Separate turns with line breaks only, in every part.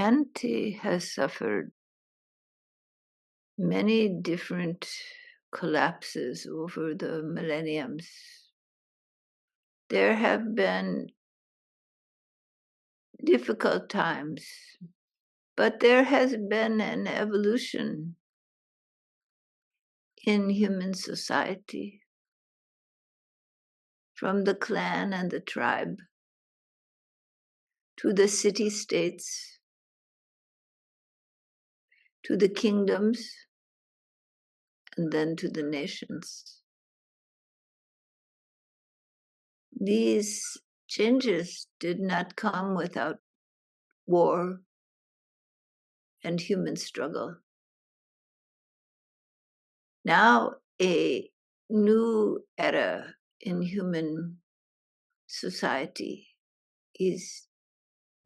Humanity has suffered many different collapses over the millenniums. There have been difficult times, but there has been an evolution in human society from the clan and the tribe to the city-states, to the kingdoms, and then to the nations. These changes did not come without war and human struggle. Now, a new era in human society is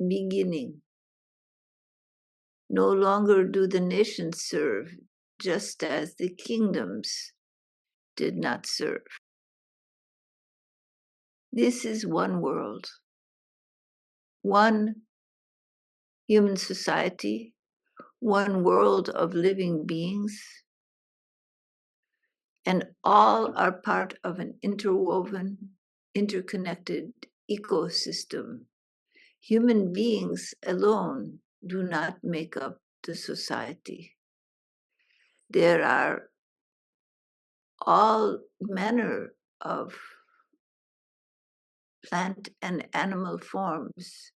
beginning. No longer do the nations serve, just as the kingdoms did not serve. This is one world, one human society, one world of living beings, and all are part of an interwoven, interconnected ecosystem. Human beings alone do not make up the society. There are all manner of plant and animal forms,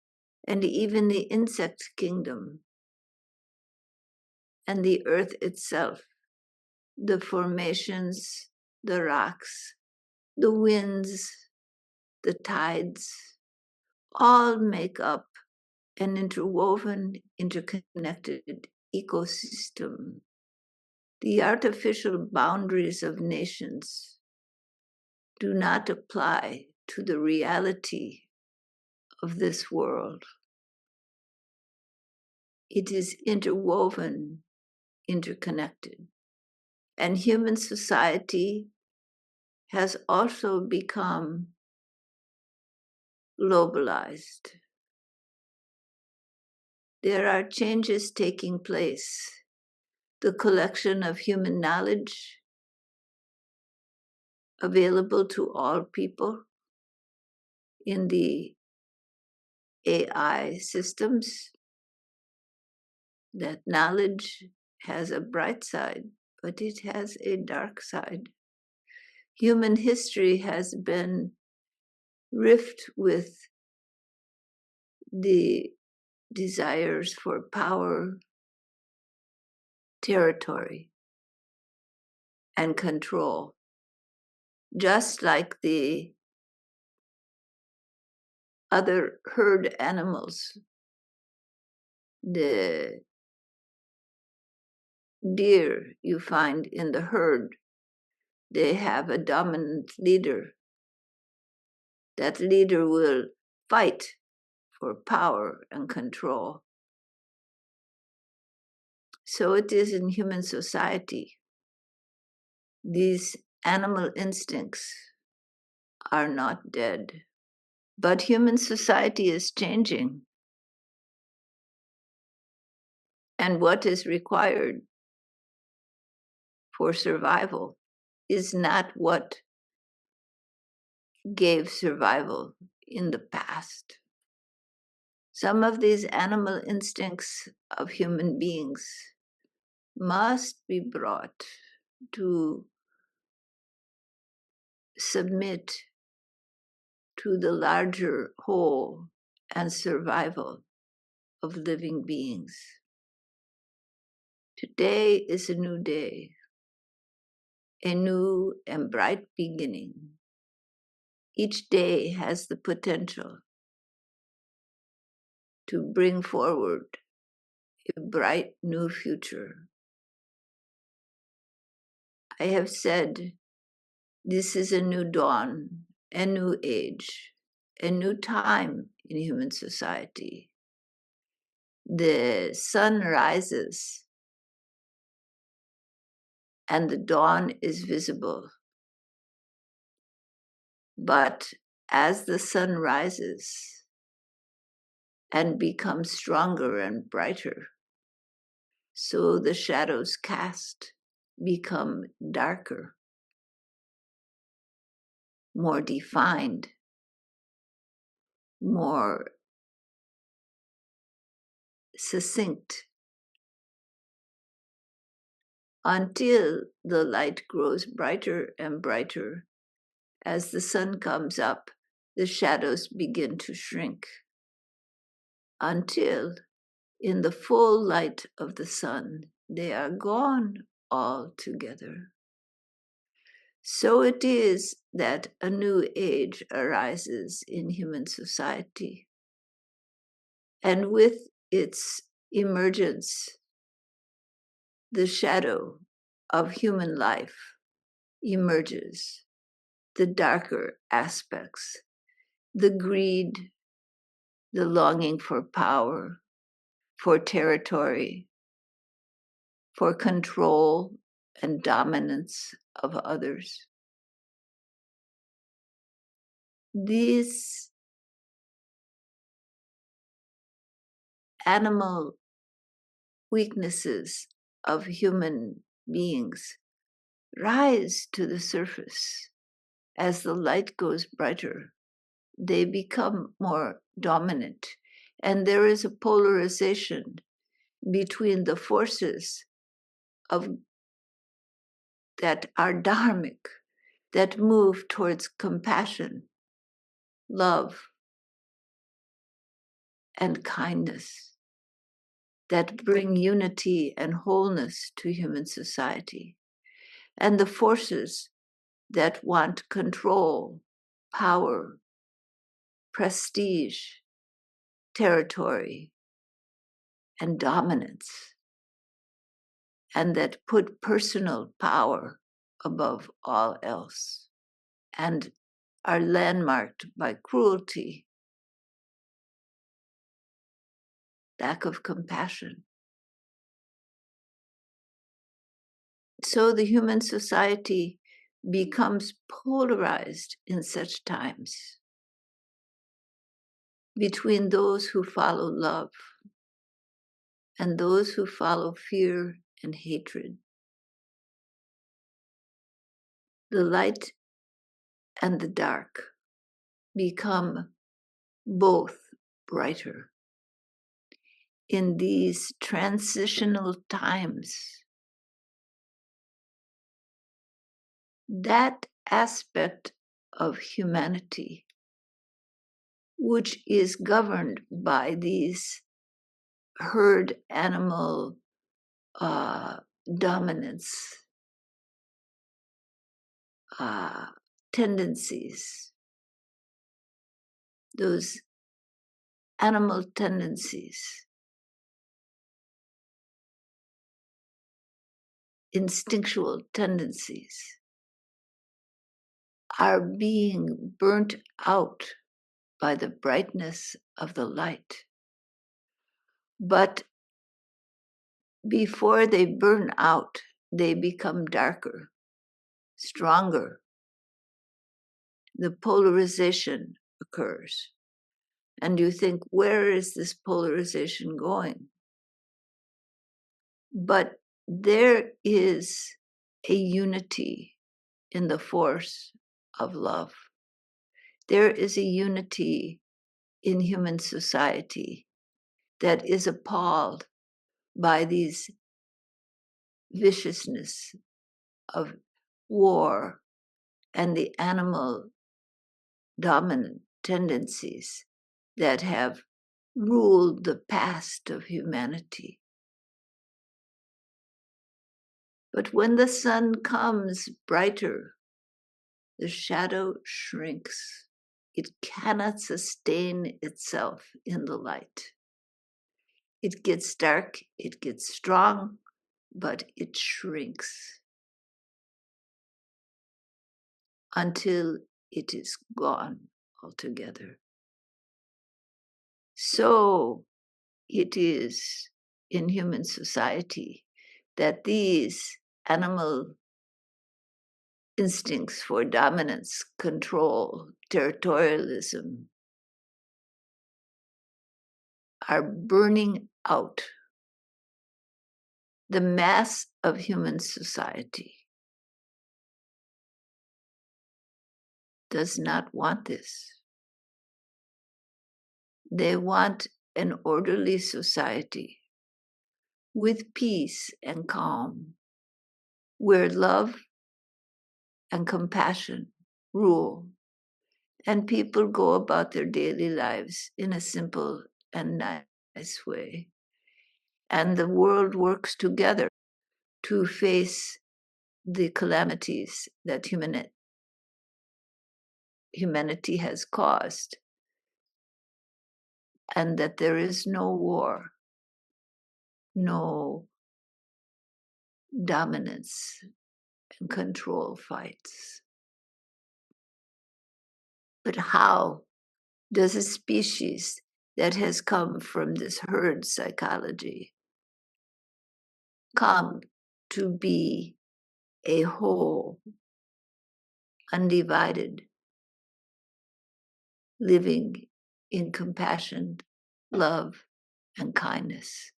and even the insect kingdom, and the earth itself, the formations, the rocks, the winds, the tides, all make up an interwoven, interconnected ecosystem. The artificial boundaries of nations do not apply to the reality of this world. It is interwoven, interconnected. And human society has also become globalized. There are changes taking place. The collection of human knowledge available to all people in the AI systems. That knowledge has a bright side, but it has a dark side. Human history has been rift with the desires for power, territory, and control. Just like the other herd animals, the deer you find in the herd, they have a dominant leader. That leader will fight for power and control. So it is in human society. These animal instincts are not dead. But human society is changing. And what is required for survival is not what gave survival in the past. Some of these animal instincts of human beings must be brought to submit to the larger whole and survival of living beings. Today is a new day, a new and bright beginning. Each day has the potential to bring forward a bright new future. I have said this is a new dawn, a new age, a new time in human society. The sun rises and the dawn is visible. But as the sun rises, and become stronger and brighter. So the shadows cast become darker, more defined, more succinct, until the light grows brighter and brighter. As the sun comes up, the shadows begin to shrink, until in the full light of the sun, they are gone altogether. So it is that a new age arises in human society. And with its emergence, the shadow of human life emerges, the darker aspects, the greed, the longing for power, for territory, for control and dominance of others. These animal weaknesses of human beings rise to the surface as the light goes brighter. They become more dominant, and there is a polarization between the forces of that are dharmic, that move towards compassion, love, and kindness, that bring unity and wholeness to human society, and the forces that want control, power, prestige, territory, and dominance, and that put personal power above all else, and are landmarked by cruelty, lack of compassion. So the human society becomes polarized in such times between those who follow love and those who follow fear and hatred. The light and the dark become both brighter. In these transitional times, that aspect of humanity, which is governed by these herd animal dominance tendencies, those animal tendencies, instinctual tendencies, are being burnt out by the brightness of the light. But before they burn out, they become darker, stronger. The polarization occurs. And you think, where is this polarization going? But there is a unity in the force of love. There is a unity in human society that is appalled by these viciousness of war and the animal dominant tendencies that have ruled the past of humanity. But when the sun comes brighter, the shadow shrinks. It cannot sustain itself in the light. It gets dark, it gets strong, but it shrinks until it is gone altogether. So it is in human society that these animal instincts for dominance, control, territorialism are burning out. The mass of human society does not want this. They want an orderly society with peace and calm, where love and compassion rule, and people go about their daily lives in a simple and nice way. And the world works together to face the calamities that humanity has caused, and that there is no war, no dominance and control fights. But how does a species that has come from this herd psychology come to be a whole, undivided, living in compassion, love, and kindness,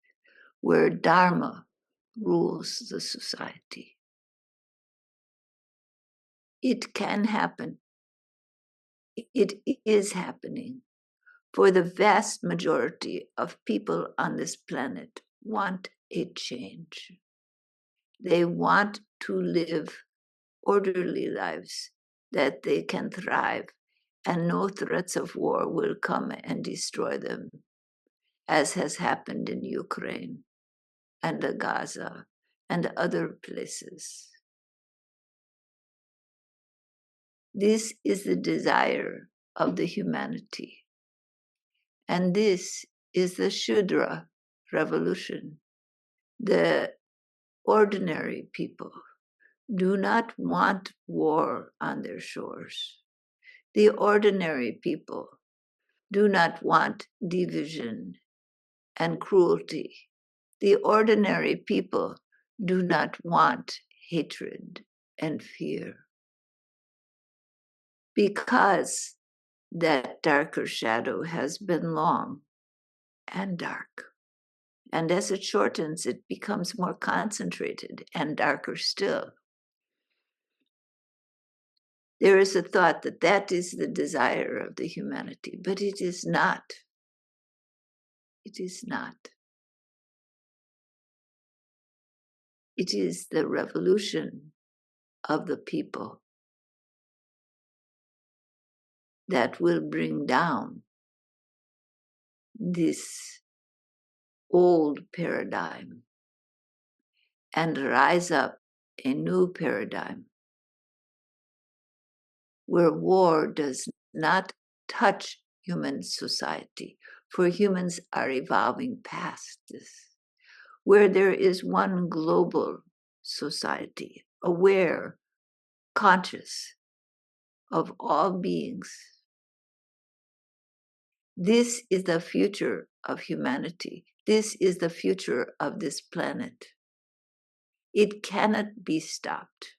where Dharma rules the society? It can happen. It is happening. For the vast majority of people on this planet want a change. They want to live orderly lives that they can thrive, and no threats of war will come and destroy them, as has happened in Ukraine and Gaza and other places. This is the desire of the humanity. And this is the Shudra revolution. The ordinary people do not want war on their shores. The ordinary people do not want division and cruelty. The ordinary people do not want hatred and fear. Because that darker shadow has been long and dark. And as it shortens, it becomes more concentrated and darker still. There is a thought that that is the desire of the humanity, but it is not. It is not. It is the revolution of the people that will bring down this old paradigm and rise up a new paradigm where war does not touch human society, for humans are evolving past this, where there is one global society, aware, conscious of all beings. This is the future of humanity. This is the future of this planet. It cannot be stopped.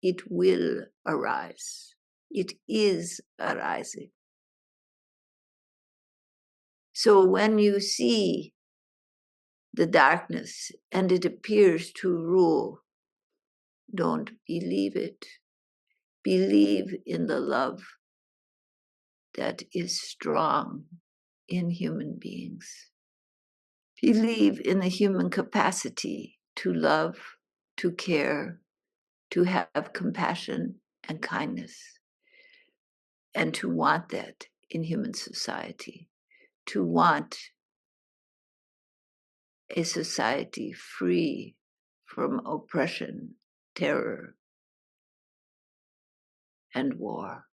It will arise. It is arising. So when you see the darkness and it appears to rule, don't believe it. Believe in the love that is strong in human beings. Believe in the human capacity to love, to care, to have compassion and kindness, and to want that in human society, to want a society free from oppression, terror, and war.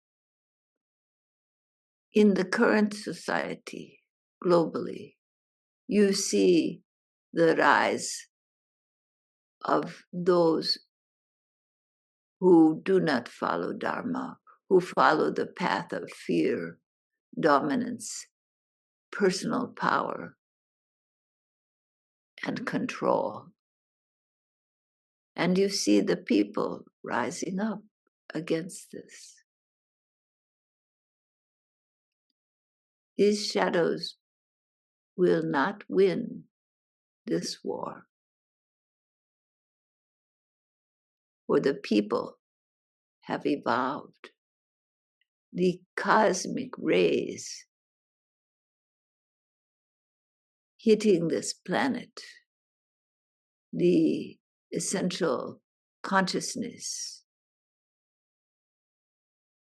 In the current society, globally, you see the rise of those who do not follow Dharma, who follow the path of fear, dominance, personal power, and control. And you see the people rising up against this. These shadows will not win this war. For the people have evolved. The cosmic rays hitting this planet, the essential consciousness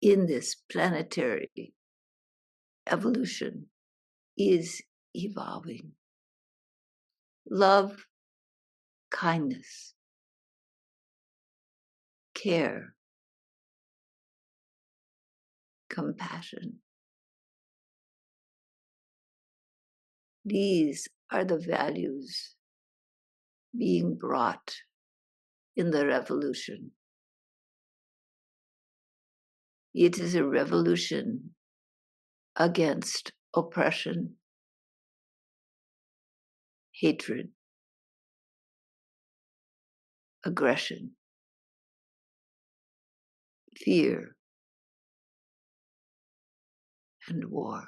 in this planetary evolution is evolving. Love, kindness, care, compassion. These are the values being brought in the revolution. It is a revolution against oppression, hatred, aggression, fear, and war.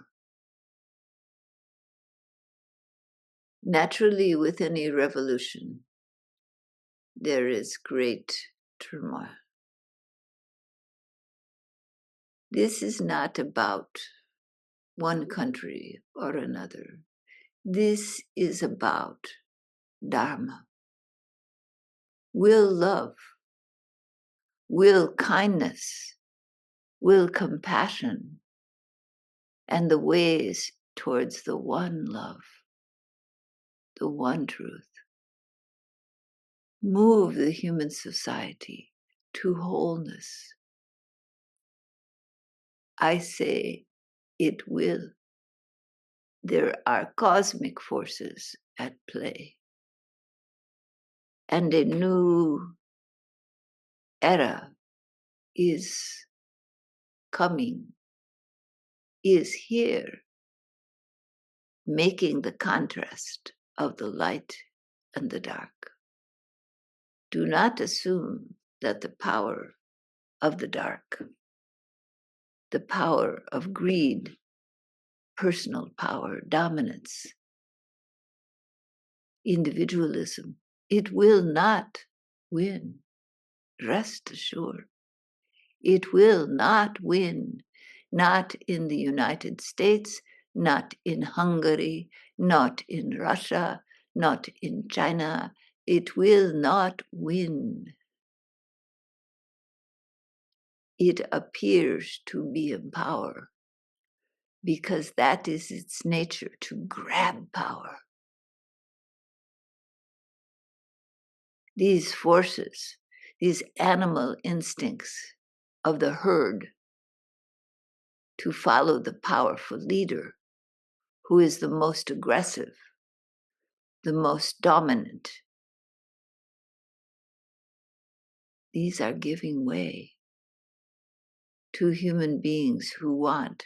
Naturally, with any revolution, there is great turmoil. This is not about one country or another. This is about Dharma. Will love, will kindness, will compassion, and the ways towards the one love, the one truth. Move the human society to wholeness. I say it will. There are cosmic forces at play. And a new era is coming, is here, making the contrast of the light and the dark. Do not assume that the power of the dark, the power of greed, personal power, dominance, individualism, it will not win. Rest assured. It will not win, not in the United States, not in Hungary, not in Russia, not in China. It will not win. It appears to be in power because that is its nature, to grab power. These forces, these animal instincts of the herd to follow the powerful leader who is the most aggressive, the most dominant. These are giving way to human beings who want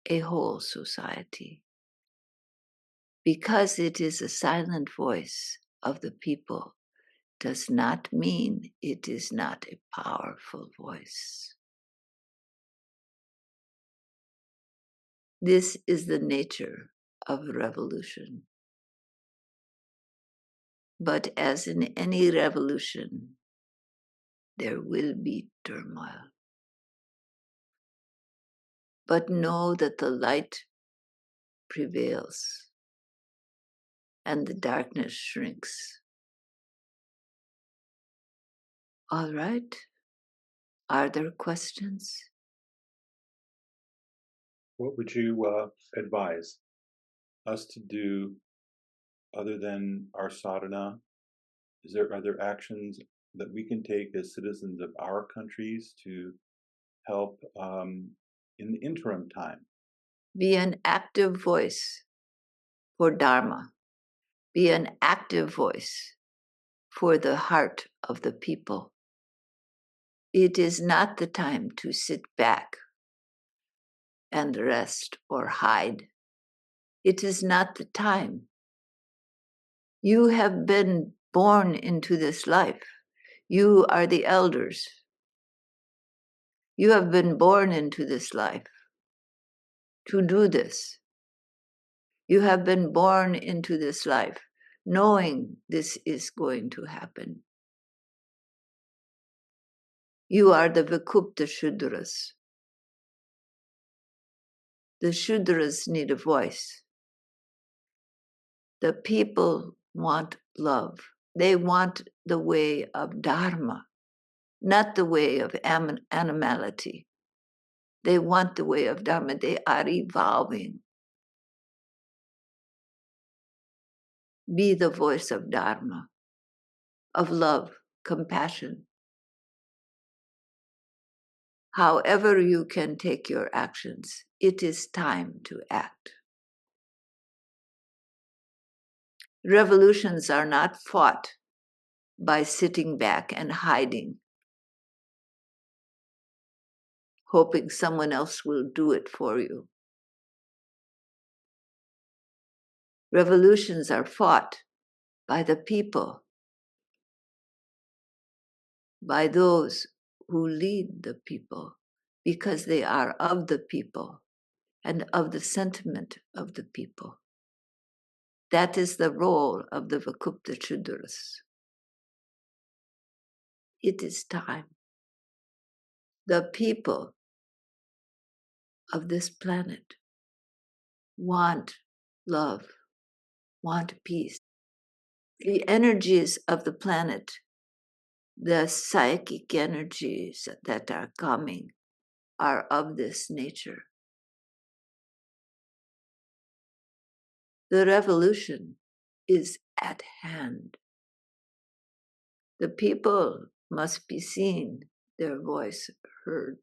a whole society. Because it is a silent voice of the people does not mean it is not a powerful voice. This is the nature of revolution. But as in any revolution, there will be turmoil. But know that the light prevails and the darkness shrinks. All right. Are there questions?
What would you advise us to do other than our sadhana? Are there actions that we can take as citizens of our countries to help in the interim time?
Be an active voice for Dharma. Be an active voice for the heart of the people. It is not the time to sit back and rest or hide. It is not the time. You have been born into this life. You are the elders. You have been born into this life to do this. You have been born into this life knowing this is going to happen. You are the Vikupta Shudras. The Shudras need a voice. The people want love. They want the way of Dharma, not the way of animality. They want the way of Dharma. They are evolving. Be the voice of Dharma, of love, compassion. However you can take your actions, it is time to act. Revolutions are not fought by sitting back and hiding, hoping someone else will do it for you. Revolutions are fought by the people, by those who lead the people, because they are of the people and of the sentiment of the people. That is the role of the Vakupta Chudras. It is time. The people of this planet want love, want peace. The energies of the planet, the psychic energies that are coming, are of this nature. The revolution is at hand. The people must be seen, their voice heard.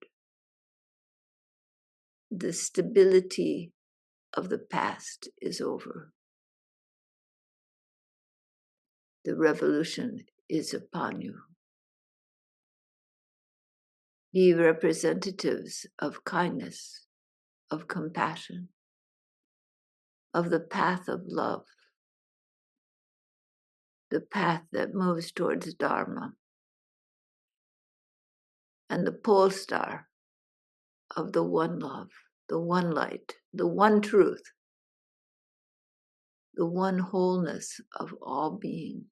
The stability of the past is over. The revolution is upon you. Be representatives of kindness, of compassion, of the path of love, the path that moves towards Dharma, and the pole star of the one love, the one light, the one truth, the one wholeness of all being,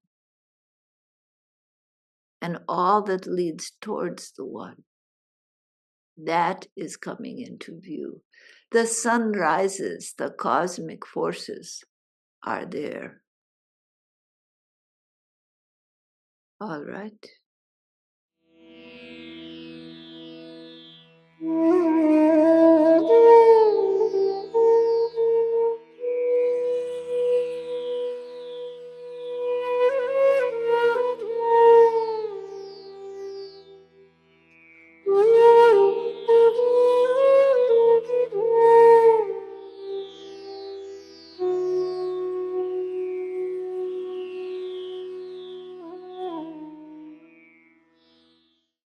and all that leads towards the one. That is coming into view. The sun rises, the cosmic forces are there. All right.